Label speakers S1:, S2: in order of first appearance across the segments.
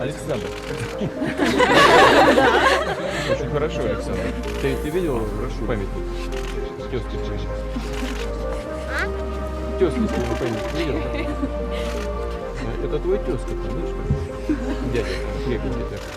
S1: Александр. Очень хорошо, Александр. Ты видел памятник? Тёзки твоей. Тёзки твоей памятник видел? Это твой тёзка, конечно. Дядя, хлеб где-то.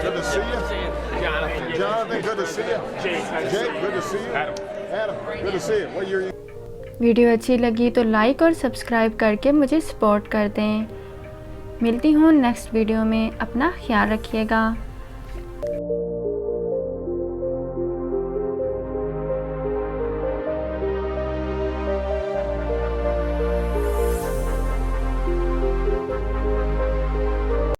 S2: Good to see you. John. Jonathan, good to see you. Jake, good to see you. Adam, good to see you. What year are you?
S3: Video अच्छी लगी तो like और subscribe करके मुझे support कर दें। मिलती हूँ नेक्स्ट वीडियो में, अपना ख्याल रखिएगा।